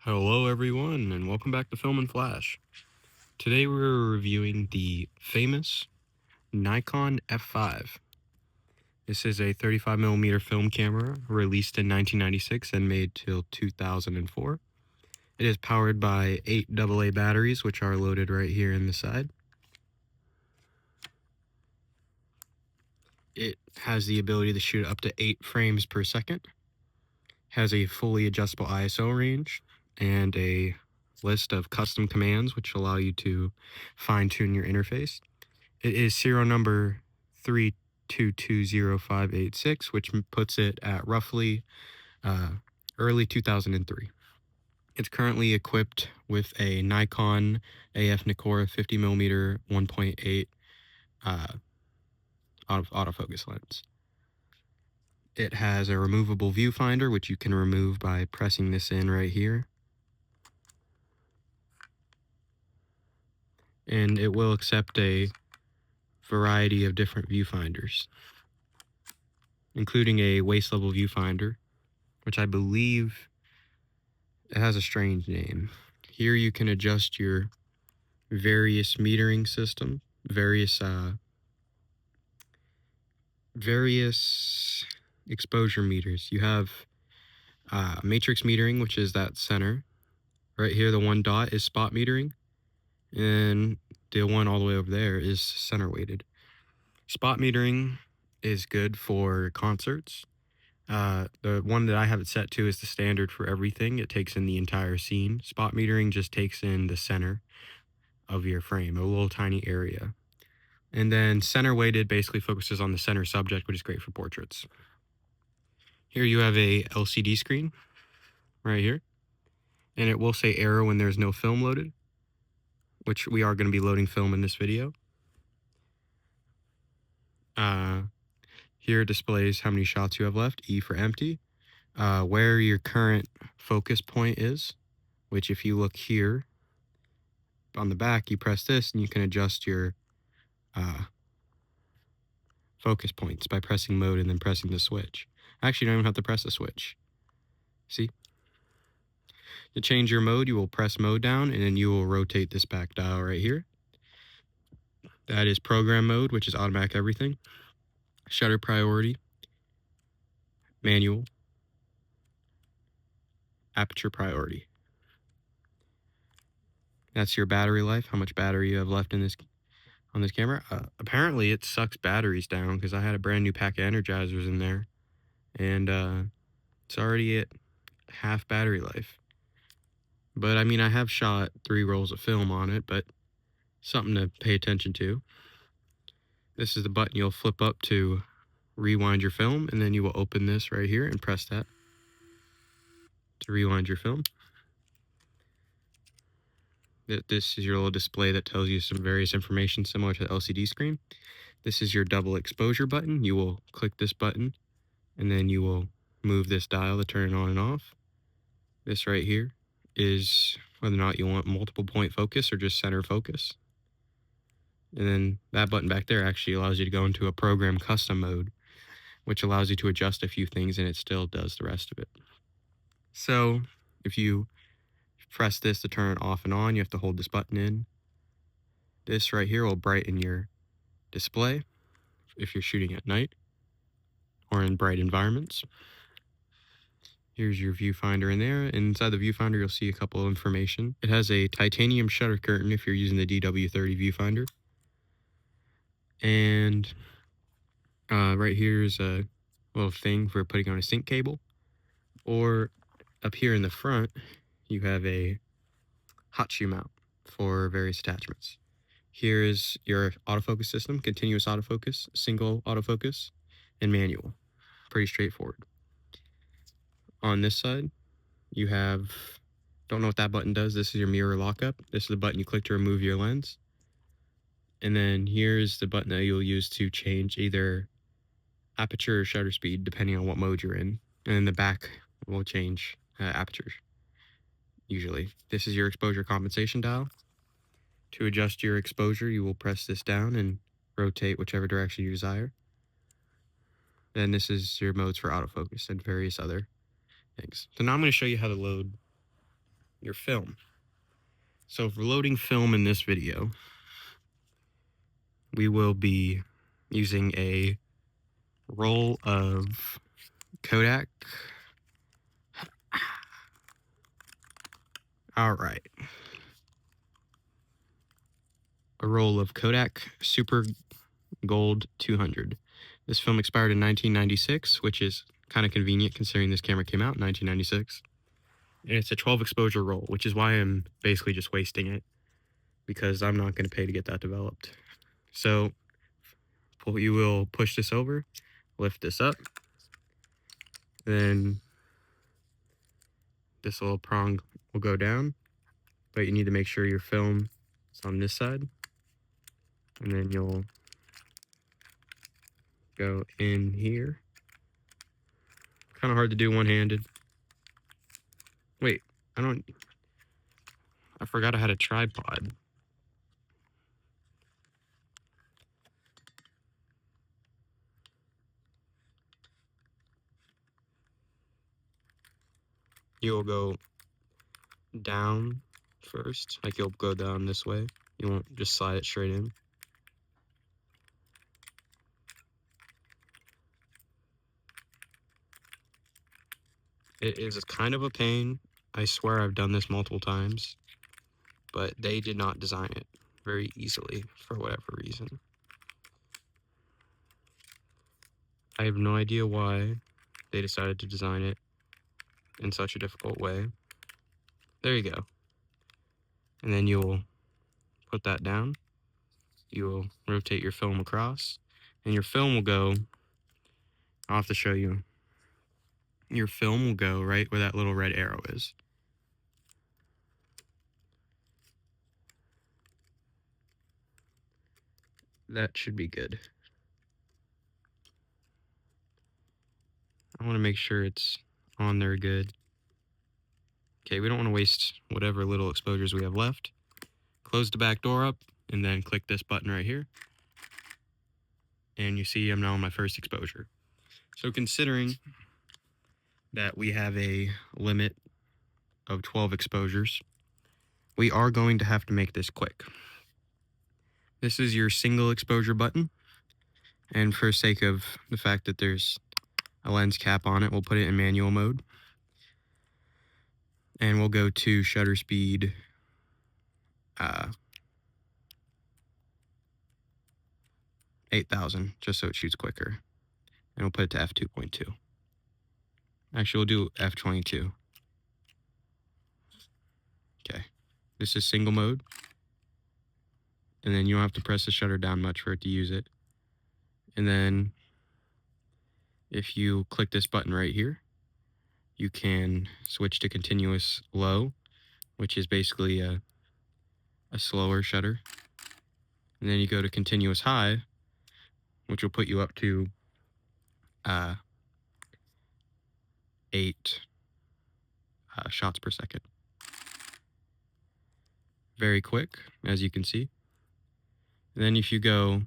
Hello everyone and welcome back to Film and Flash. Today we're reviewing the famous Nikon F5. This is a 35mm film camera released in 1996 and made till 2004. It is powered by 8 AA batteries, which are loaded right here in the side. It has the ability to shoot up to 8 frames per second, has a fully adjustable ISO range, and a list of custom commands which allow you to fine-tune your interface. It is serial number 3220586, which puts it at roughly early 2003. It's currently equipped with a Nikon AF Nikkor 50mm 1.8 autofocus lens. It has a removable viewfinder, which you can remove by pressing this in right here. And it will accept a variety of different viewfinders, including a waist level viewfinder, which I believe it has a strange name. Here you can adjust your various metering system, various exposure meters. You have matrix metering, which is that center. Right here, the one dot is spot metering, and the one all the way over there is center weighted. Spot metering is good for concerts. The one that I have it set to is the standard for everything. It takes in the entire scene. Spot metering just takes in the center of your frame, a little tiny area. And then center weighted basically focuses on the center subject, which is great for portraits. Here you have a LCD screen right here, and it will say error when there's no film loaded, which we are going to be loading film in this video. Here it displays how many shots you have left, E for empty, where your current focus point is, which if you look here on the back, you press this and you can adjust your focus points by pressing mode and then pressing the switch. Actually, you don't even have to press the switch. See? To change your mode, you will press mode down and then you will rotate this back dial right here. That is program mode, which is automatic everything. Shutter priority, manual, aperture priority. That's your battery life, how much battery you have left in this on this camera. Apparently it sucks batteries down because I had a brand new pack of energizers in there, and it's already at half battery life. But I mean, I have shot 3 rolls of film on it, but something to pay attention to. This is the button you'll flip up to rewind your film, and then you will open this right here and press that to rewind your film. This is your little display that tells you some various information similar to the LCD screen. This is your double exposure button. You will click this button, and then you will move this dial to turn it on and off. This right here is whether or not you want multiple point focus or just center focus. And then that button back there actually allows you to go into a program custom mode, which allows you to adjust a few things and it still does the rest of it. So if you press this to turn it off and on, you have to hold this button in. This right here will brighten your display if you're shooting at night or in bright environments. Here's your viewfinder in there. Inside the viewfinder, you'll see a couple of information. It has a titanium shutter curtain if you're using the DW30 viewfinder. And right here's a little thing for putting on a sync cable. Or up here in the front, you have a hot shoe mount for various attachments. Here is your autofocus system, continuous autofocus, single autofocus, and manual. Pretty straightforward. On this side, you have, don't know what that button does. This is your mirror lockup. This is the button you click to remove your lens. And then here's the button that you'll use to change either aperture or shutter speed, depending on what mode you're in. And then the back will change aperture, usually. This is your exposure compensation dial. To adjust your exposure, you will press this down and rotate whichever direction you desire. Then this is your modes for autofocus and various other things. So now I'm going to show you how to load your film. So for loading film in this video, we will be using a roll of Kodak. All right. A roll of Kodak Super Gold 200. This film expired in 1996, which is kind of convenient considering this camera came out in 1996. And it's a 12 exposure roll, which is why I'm basically just wasting it, because I'm not going to pay to get that developed. So you will push this over, lift this up, then this little prong will go down, but you need to make sure your film is on this side, and then you'll go in here. Kind of hard to do one-handed. Wait, I forgot I had a tripod. You'll go down first, like you'll go down this way. You won't just slide it straight in. It is kind of a pain. I swear I've done this multiple times, but they did not design it very easily for whatever reason. I have no idea why they decided to design it in such a difficult way. There you go. And then you'll put that down. You'll rotate your film across, and your film will go, I'll have to show you. Your film will go right where that little red arrow is. That should be good. I want to make sure it's on there good. Okay, we don't want to waste whatever little exposures we have left. Close the back door up, and then click this button right here. And you see I'm now on my first exposure. So considering that we have a limit of 12 exposures, we are going to have to make this quick. This is your single exposure button, and for sake of the fact that there's a lens cap on it, we'll put it in manual mode, and we'll go to shutter speed 8,000, just so it shoots quicker, and we'll put it to f2.2. Actually, we'll do f22. Okay, this is single mode, and then you don't have to press the shutter down much for it to use it. And then if you click this button right here, you can switch to continuous low, which is basically a slower shutter. And then you go to continuous high, which will put you up to 8 shots per second. Very quick, as you can see. And then if you go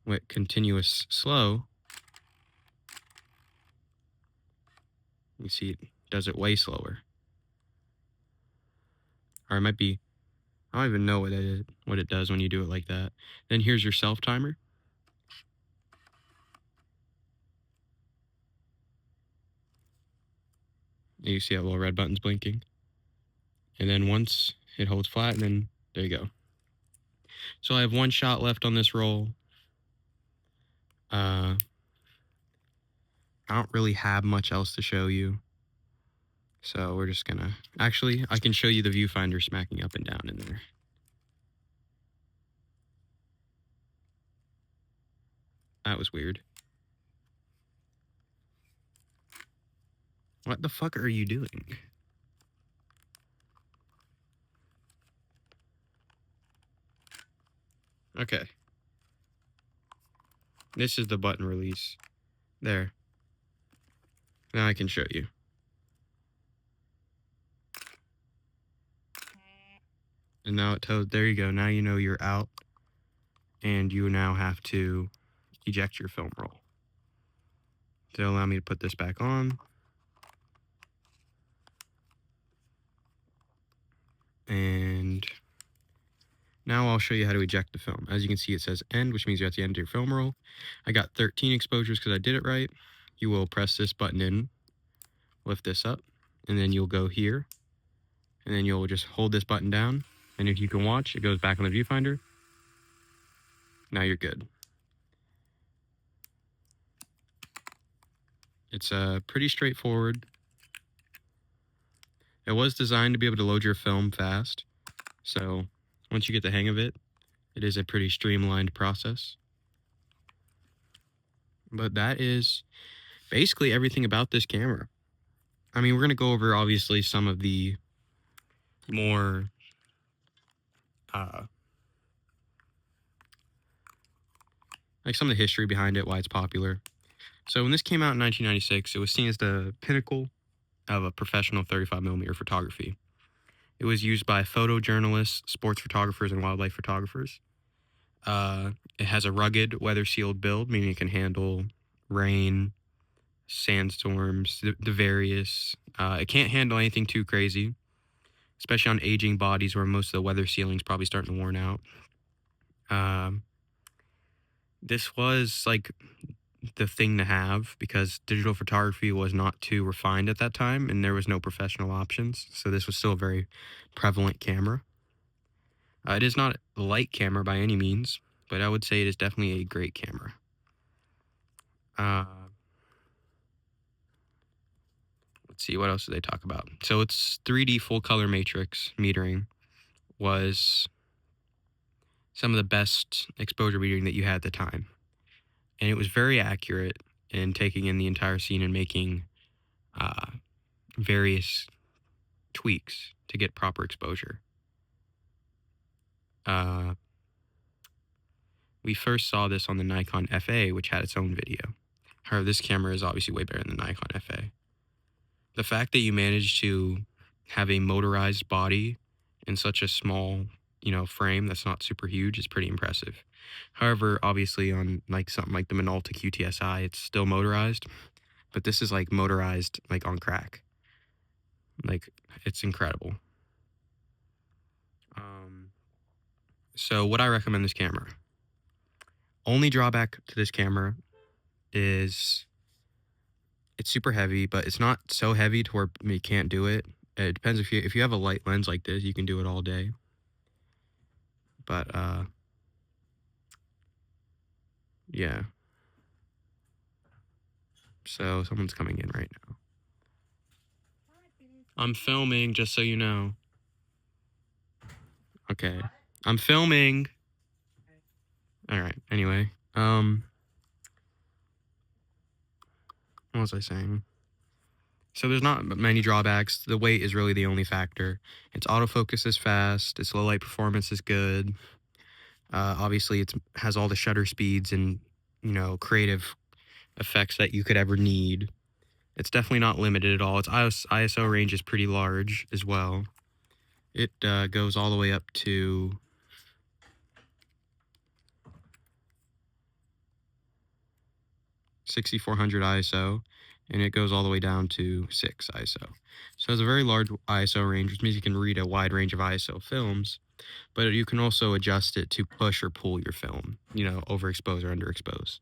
with continuous slow, you see it does it way slower. Or it might be, I don't even know what it does when you do it like that. Then here's your self timer. You see that little red button's blinking. And then once it holds flat, and then there you go. So I have one shot left on this roll. I don't really have much else to show you. So we're just gonna, actually, I can show you the viewfinder smacking up and down in there. That was weird. What the fuck are you doing? Okay. This is the button release. There. Now I can show you. And now it tells, there you go. Now you know you're out. And you now have to eject your film roll. To allow me to put this back on. Now I'll show you how to eject the film. As you can see, it says end, which means you're at the end of your film roll. I got 13 exposures because I did it right. You will press this button in, lift this up, and then you'll go here, and then you'll just hold this button down, and if you can watch, it goes back on the viewfinder. Now you're good. It's pretty straightforward. It was designed to be able to load your film fast, so once you get the hang of it, it is a pretty streamlined process. But that is basically everything about this camera. I mean, we're going to go over, obviously, some of the more like some of the history behind it, why it's popular. So when this came out in 1996, it was seen as the pinnacle of a professional 35mm photography. It was used by photojournalists, sports photographers, and wildlife photographers. It has a rugged, weather-sealed build, meaning it can handle rain, sandstorms, the various. It can't handle anything too crazy, especially on aging bodies where most of the weather sealing is probably starting to worn out. This was like the thing to have because digital photography was not too refined at that time and there was no professional options. So this was still a very prevalent camera. It is not a light camera by any means, but I would say it is definitely a great camera. Let's see, what else did they talk about? So its 3D full color matrix metering was some of the best exposure metering that you had at the time. And it was very accurate in taking in the entire scene and making various tweaks to get proper exposure. We first saw this on the Nikon FA, which had its own video. However, this camera is obviously way better than the Nikon FA. The fact that you managed to have a motorized body in such a small, frame that's not super huge is pretty impressive. However, obviously on like something like the Minolta QTSI, it's still motorized, but this is like motorized like on crack. Like, it's incredible. So would I recommend this camera? Only drawback to this camera is it's super heavy, but it's not so heavy to where you can't do it. It depends if you have a light lens like this, you can do it all day. But yeah. So someone's coming in right now. I'm filming, just so you know. Okay. I'm filming. All right. Anyway, what was I saying? So there's not many drawbacks. The weight is really the only factor. Its autofocus is fast. Its low light performance is good. Obviously, it has all the shutter speeds and, creative effects that you could ever need. It's definitely not limited at all. Its ISO range is pretty large as well. It goes all the way up to 6400 ISO, and it goes all the way down to 6 ISO. So it has a very large ISO range, which means you can read a wide range of ISO films, but you can also adjust it to push or pull your film, overexpose or underexpose.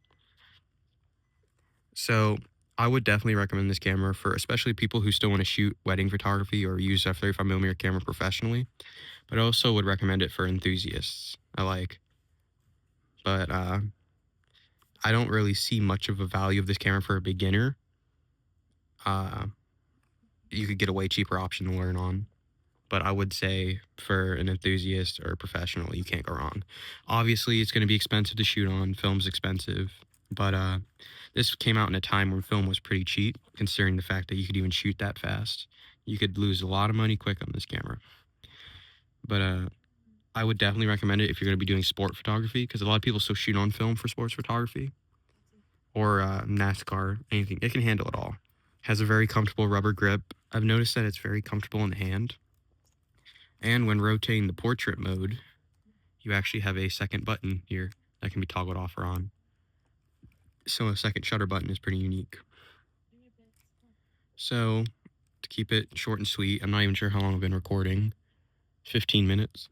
So I would definitely recommend this camera for especially people who still want to shoot wedding photography or use a 35mm camera professionally, but I also would recommend it for enthusiasts alike. But I don't really see much of a value of this camera for a beginner. You could get a way cheaper option to learn on. But I would say for an enthusiast or a professional, you can't go wrong. Obviously, it's going to be expensive to shoot on. Film's expensive. But this came out in a time when film was pretty cheap, considering the fact that you could even shoot that fast. You could lose a lot of money quick on this camera. But I would definitely recommend it if you're going to be doing sport photography, because a lot of people still shoot on film for sports photography. Or NASCAR, anything. It can handle it all. Has a very comfortable rubber grip. I've noticed that it's very comfortable in the hand. And when rotating the portrait mode, you actually have a second button here that can be toggled off or on. So a second shutter button is pretty unique. So to keep it short and sweet, I'm not even sure how long I've been recording. 15 minutes.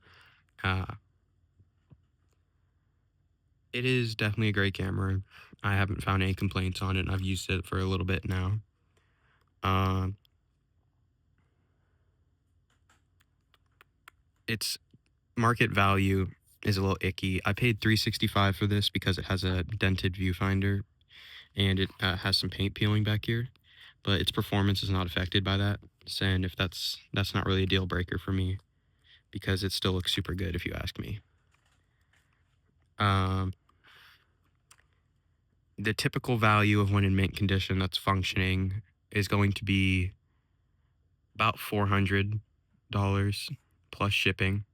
It is definitely a great camera. I haven't found any complaints on it, and I've used it for a little bit now. Uh, its market value is a little icky. I paid $365 for this because it has a dented viewfinder and it has some paint peeling back here, but its performance is not affected by that. And if that's not really a deal breaker for me because it still looks super good if you ask me. Um, the typical value of one in mint condition that's functioning is going to be about $400 plus shipping.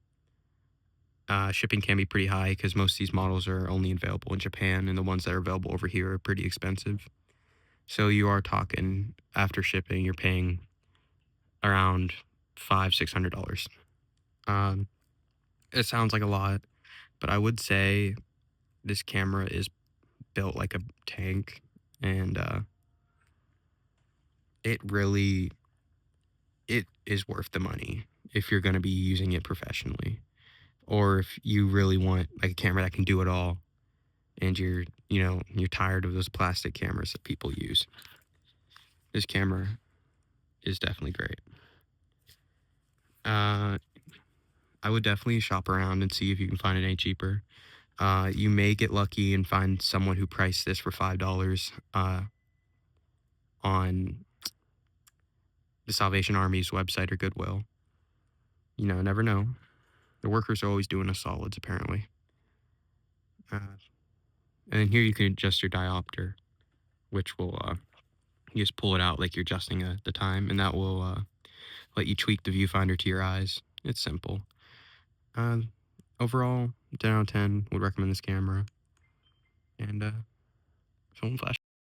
Shipping can be pretty high because most of these models are only available in Japan, and the ones that are available over here are pretty expensive. So you are talking after shipping, you're paying around $500-$600. Um, it sounds like a lot, but I would say this camera is built like a tank, and it really it is worth the money if you're going to be using it professionally, or if you really want like a camera that can do it all, and you're tired of those plastic cameras that people use. This camera is definitely great. I would definitely shop around and see if you can find it any cheaper. You may get lucky and find someone who priced this for $5 on the Salvation Army's website or Goodwill. Never know. The workers are always doing us solids, apparently. Uh, and then here you can adjust your diopter, which will you just pull it out like you're adjusting the time, and that will let you tweak the viewfinder to your eyes. It's simple. Uh, Overall, 10 out of 10 would recommend this camera. And film flash.